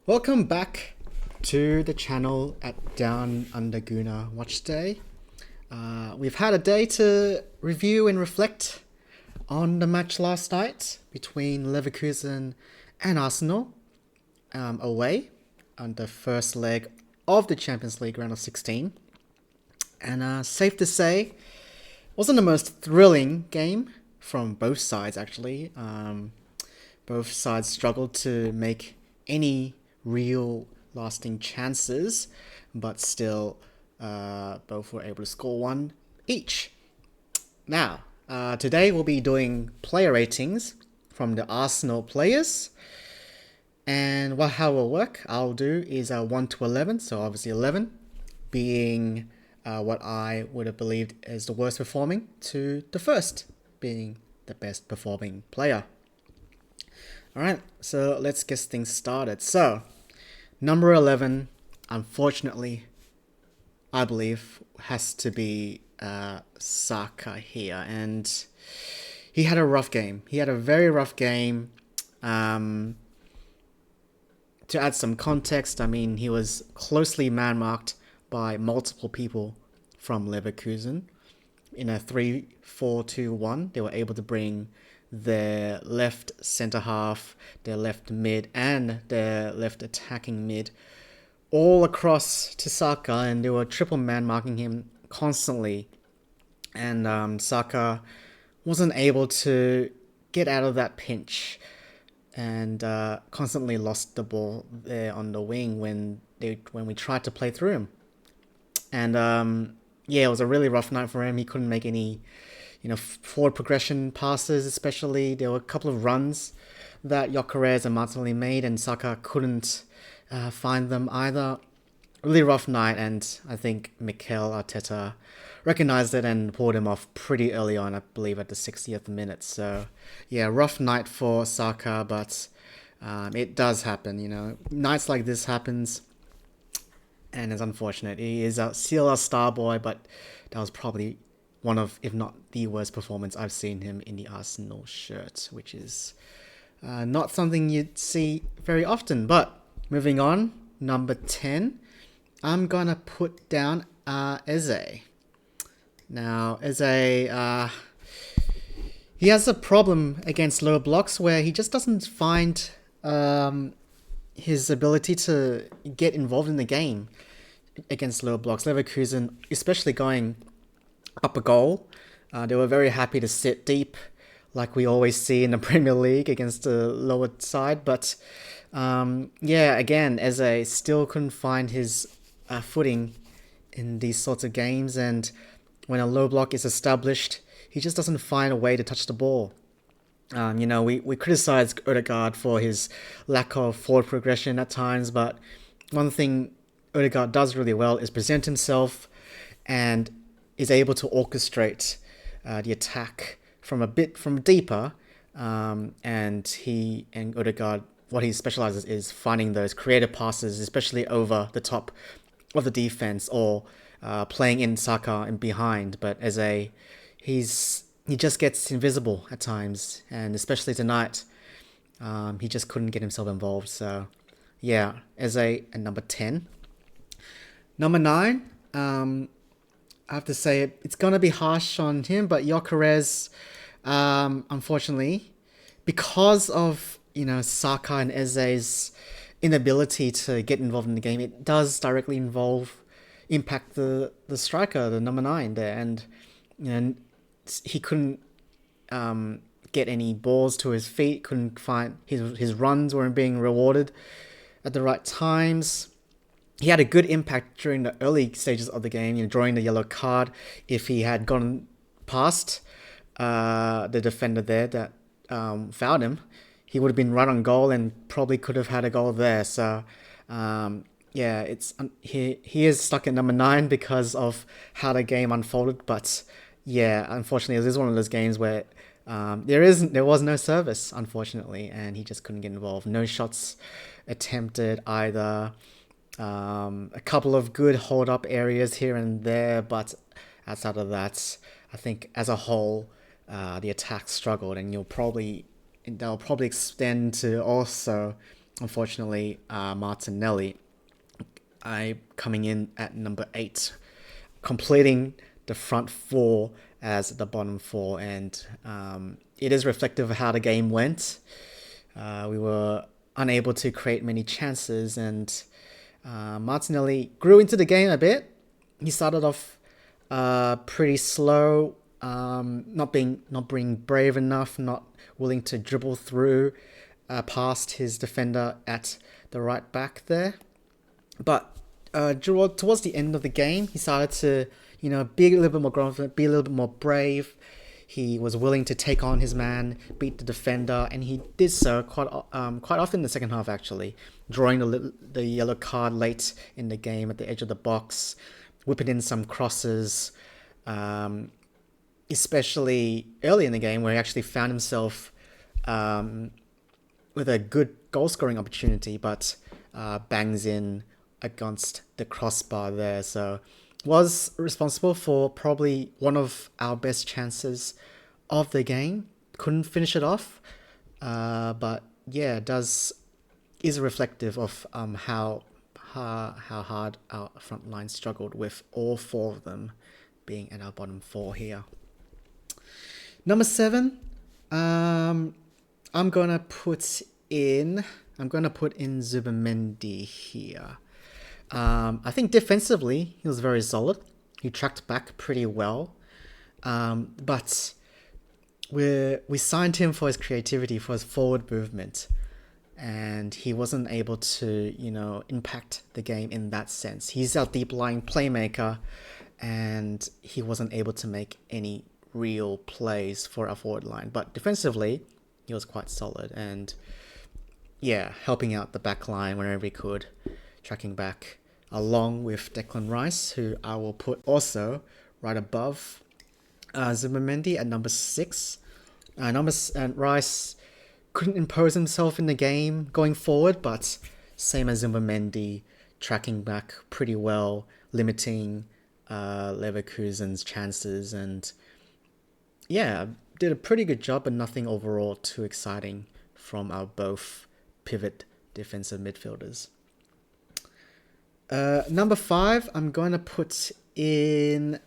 Welcome back to the channel at Down Under Guna Watch Day. We've had a day to review and reflect on the match last night between Leverkusen and Arsenal away on the first leg of the Champions League round of 16. And safe to say, wasn't the most thrilling game from both sides actually. Both sides struggled to make any real lasting chances, but still both were able to score one each. Now, today we'll be doing player ratings from the Arsenal players. And how it will work, I'll do is 1 to 11, so obviously 11 being what I would have believed is the worst performing, to the first being the best performing player. Alright, so let's get things started. So, number 11, unfortunately, I believe, has to be Saka here. And he had a rough game. He had a very rough game. To add some context, I mean, he was closely man-marked by multiple people from Leverkusen. In a 3-4-2-1, they were able to bring their left centre half, their left mid, and their left attacking mid all across to Saka, and they were triple man marking him constantly. And Saka wasn't able to get out of that pinch, and constantly lost the ball there on the wing when we tried to play through him. And yeah, it was a really rough night for him. He couldn't make any forward progression passes, especially. There were a couple of runs that ARS and Martinelli made, and Saka couldn't find them either. Really rough night, and I think Mikel Arteta recognized it and pulled him off pretty early on, I believe at the 60th minute. So, yeah, rough night for Saka, but it does happen, Nights like this happens, and it's unfortunate. He is still a star boy, but that was probably one of, if not the worst performance I've seen him in the Arsenal shirt, which is not something you'd see very often. But moving on, number 10, I'm going to put down Eze. Now, Eze, he has a problem against lower blocks where he just doesn't find his ability to get involved in the game against lower blocks. Leverkusen, especially going up a goal, they were very happy to sit deep, like we always see in the Premier League against the lower side. But yeah, again, Eze still couldn't find his footing in these sorts of games, and when a low block is established, he just doesn't find a way to touch the ball. We criticize Odegaard for his lack of forward progression at times, but one thing Odegaard does really well is present himself and is able to orchestrate the attack from deeper, and Odegaard, what he specializes is finding those creative passes, especially over the top of the defense, or playing in Saka and behind. But he just gets invisible at times, and especially tonight, he just couldn't get himself involved. So yeah, Eze at number 10. Number 9, I have to say it's gonna be harsh on him, but Gyökeres, unfortunately, because of Saka and Eze's inability to get involved in the game, it does directly impact the striker, the number 9 there, and he couldn't get any balls to his feet. Couldn't find his runs weren't being rewarded at the right times. He had a good impact during the early stages of the game, drawing the yellow card. If he had gone past the defender there that fouled him, he would have been right on goal and probably could have had a goal there. So, yeah, he is stuck at number 9 because of how the game unfolded. But yeah, unfortunately, this is one of those games where there was no service, unfortunately, and he just couldn't get involved. No shots attempted either. A couple of good hold-up areas here and there, but outside of that, I think as a whole, the attack struggled, and they'll probably extend to also unfortunately, Martinelli, coming in at number 8, completing the front four as the bottom four, and it is reflective of how the game went. We were unable to create many chances, and Martinelli grew into the game a bit. He started off pretty slow, not being brave enough, not willing to dribble through past his defender at the right back there. But towards the end of the game, he started to, be a little bit more confident, be a little bit more brave. He was willing to take on his man, beat the defender, and he did so quite often in the second half, actually, drawing the yellow card late in the game at the edge of the box, whipping in some crosses, especially early in the game where he actually found himself with a good goal-scoring opportunity, but bangs in against the crossbar there. So was responsible for probably one of our best chances of the game. Couldn't finish it off, but yeah, is reflective of how hard our front line struggled, with all 4 of them being at our bottom 4 here. Number 7, I'm gonna put in Zubimendi here. I think defensively he was very solid. He tracked back pretty well, but we signed him for his creativity, for his forward movement, and he wasn't able to impact the game in that sense. He's our deep lying playmaker, and he wasn't able to make any real plays for our forward line. But defensively, he was quite solid, and yeah, helping out the back line whenever he could, tracking back, along with Declan Rice, who I will put also right above Zubimendi at number 6. And Rice couldn't impose himself in the game going forward, but same as Zubimendi, tracking back pretty well, limiting Leverkusen's chances, and yeah, did a pretty good job, but nothing overall too exciting from our both pivot defensive midfielders. Number 5, I'm gonna put in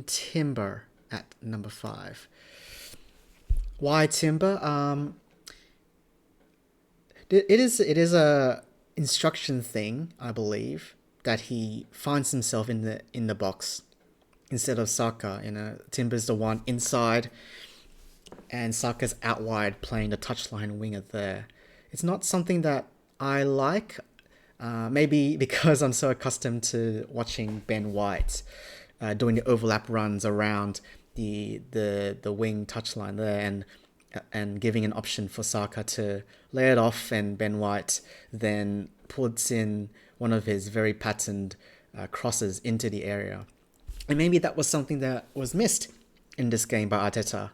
Timber at number 5. Why Timber? It is a instruction thing, I believe, that he finds himself in the box instead of Saka. Timber's the one inside, and Saka's out wide playing the touchline winger there. It's not something that I like. Maybe because I'm so accustomed to watching Ben White doing the overlap runs around the wing touchline there, and giving an option for Saka to lay it off, and Ben White then puts in one of his very patterned crosses into the area. And maybe that was something that was missed in this game by Arteta.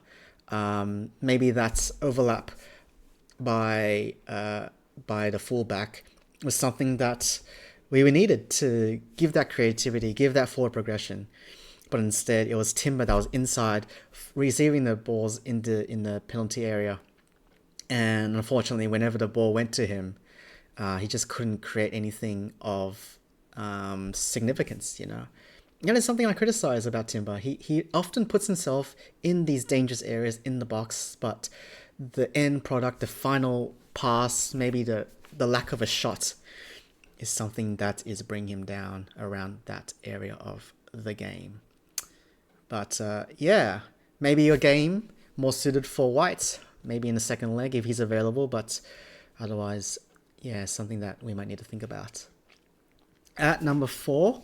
Maybe that overlap by the fullback was something that we needed to give that creativity, give that forward progression. But instead, it was Timber that was inside, receiving the balls in the penalty area. And unfortunately, whenever the ball went to him, he just couldn't create anything of significance, And it's something I criticize about Timber. He often puts himself in these dangerous areas in the box, but the end product, the final pass, maybe the lack of a shot, is something that is bringing him down around that area of the game. But yeah, maybe a game more suited for White, maybe in the second leg if he's available, but otherwise, yeah, something that we might need to think about. At number 4,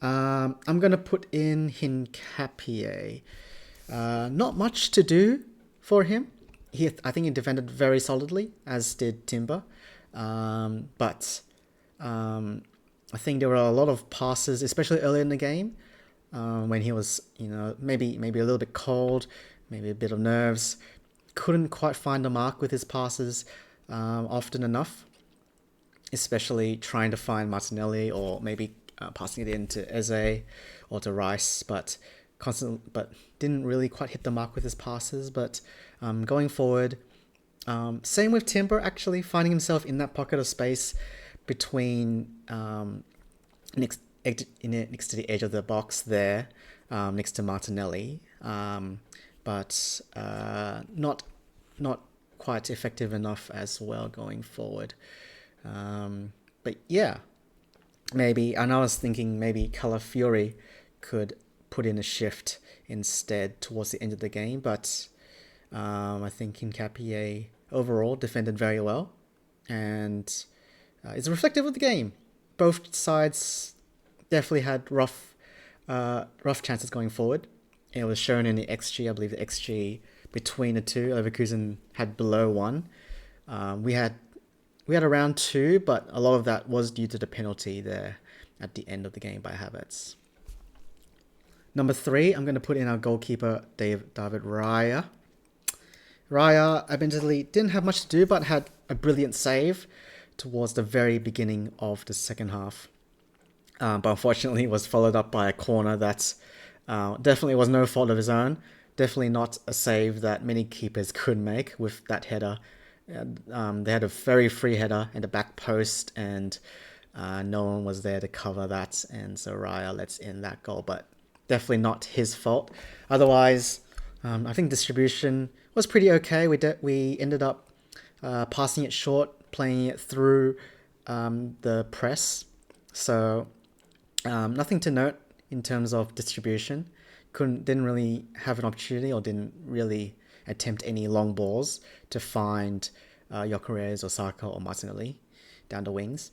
I'm going to put in Hincapié. Not much to do for him. I think he defended very solidly, as did Timber. But I think there were a lot of passes, especially early in the game, when he was, maybe a little bit cold, maybe a bit of nerves. Couldn't quite find the mark with his passes often enough, especially trying to find Martinelli, or maybe passing it in to Eze or to Rice, but didn't really quite hit the mark with his passes. But going forward, Same with Timber, actually finding himself in that pocket of space between next to the edge of the box there, next to Martinelli, but not quite effective enough as well going forward. But yeah, maybe, and I was thinking maybe Calafiori could put in a shift instead towards the end of the game, but I think Hincapié overall defended very well, and it's reflective of the game. Both sides definitely had rough chances going forward. It was shown in the XG. I believe the XG between the two, Leverkusen had below 1. We had around 2, but a lot of that was due to the penalty there at the end of the game by Havertz. Number 3, I'm going to put in our goalkeeper, David Raya. Raya admittedly didn't have much to do, but had a brilliant save towards the very beginning of the second half. But unfortunately, was followed up by a corner that definitely was no fault of his own. Definitely not a save that many keepers could make with that header. They had a very free header in the back post, and no one was there to cover that. And so Raya lets in that goal, but definitely not his fault. Otherwise, I think distribution was pretty okay. We ended up passing it short, playing it through the press. So nothing to note in terms of distribution. Didn't really have an opportunity, or didn't really attempt any long balls to find Gyökeres or Saka or Martinelli down the wings.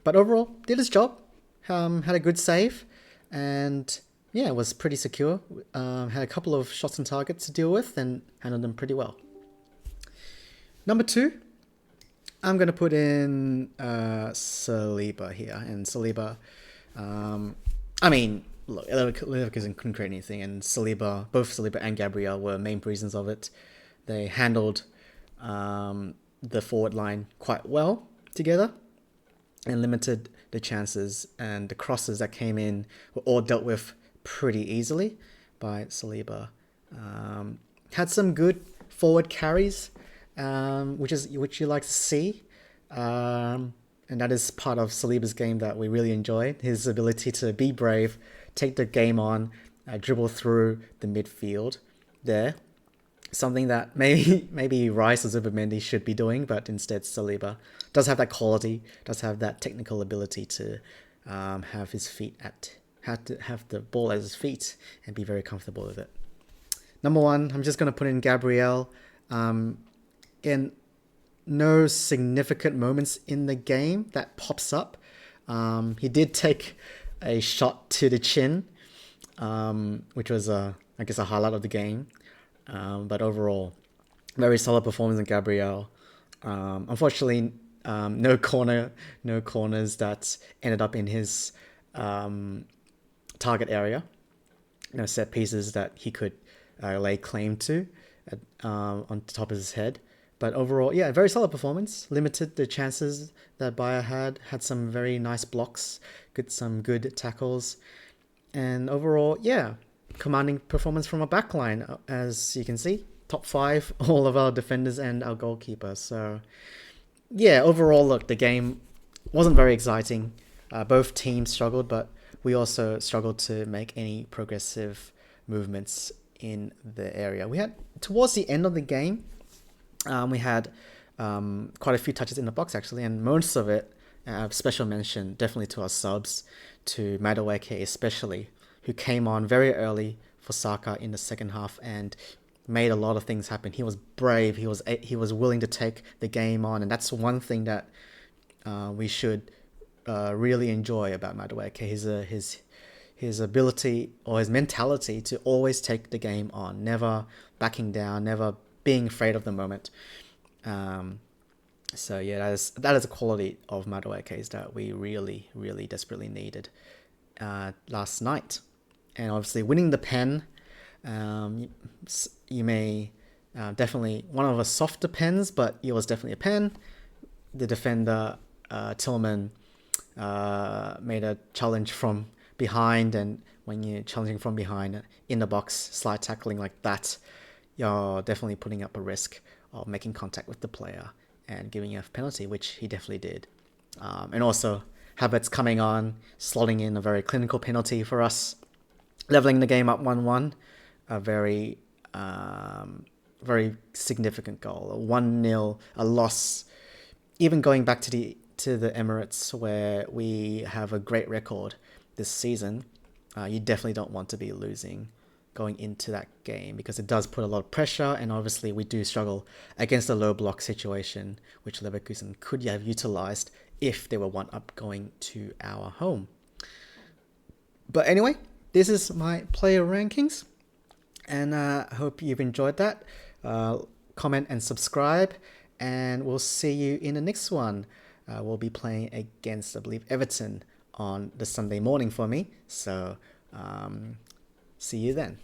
But overall, did his job. Had a good save, and yeah, was pretty secure. Had a couple of shots on target to deal with, and handled them pretty well. Number 2, I'm going to put in Saliba here. And Saliba, look, Leverkusen couldn't create anything, and both Saliba and Gabriel were main reasons of it. They handled the forward line quite well together and limited the chances, and the crosses that came in were all dealt with pretty easily by Saliba. Had some good forward carries, which you like to see, and that is part of Saliba's game that we really enjoy. His ability to be brave, take the game on, dribble through the midfield there. Something that maybe Rice or Zubimendi should be doing, but instead Saliba does have that quality, does have that technical ability to have the ball at his feet and be very comfortable with it. Number 1, I'm just going to put in Gabriel. In no significant moments in the game that pops up. He did take a shot to the chin, which was I guess a highlight of the game. But overall, very solid performance in Gabriel. Unfortunately, no corners that ended up in his target area. No set pieces that he could lay claim to on top of his head. But overall, yeah, very solid performance. Limited the chances that Bayer had. Had some very nice blocks, some good tackles. And overall, yeah, commanding performance from our backline. As you can see, top 5, all of our defenders and our goalkeeper. So, yeah, overall, look, the game wasn't very exciting. Both teams struggled, but we also struggled to make any progressive movements in the area. We had, towards the end of the game, we had quite a few touches in the box, actually, and most of it, special mention definitely to our subs, to Madueke especially, who came on very early for Saka in the second half and made a lot of things happen. He was brave. He was willing to take the game on, and that's one thing that we should really enjoy about Madueke. His ability or his mentality to always take the game on, never backing down, never being afraid of the moment. So yeah, that is a quality of Madueke's that we really, really desperately needed last night. And obviously winning the pen, you may definitely one of the softer pens, but it was definitely a pen. The defender Tillman made a challenge from behind, and when you're challenging from behind in the box, slide tackling like that, you're definitely putting up a risk of making contact with the player and giving a penalty, which he definitely did. And also, Havertz coming on, slotting in a very clinical penalty for us, leveling the game up 1-1, a very significant goal, a 1-0, a loss. Even going back to the Emirates, where we have a great record this season, you definitely don't want to be losing going into that game, because it does put a lot of pressure, and obviously we do struggle against a low block situation, which Leverkusen could have utilised if they were 1-up going to our home. But anyway, this is my player rankings, and I hope you've enjoyed that. Comment and subscribe, and we'll see you in the next one. We'll be playing against, I believe, Everton on the Sunday morning for me. So, see you then.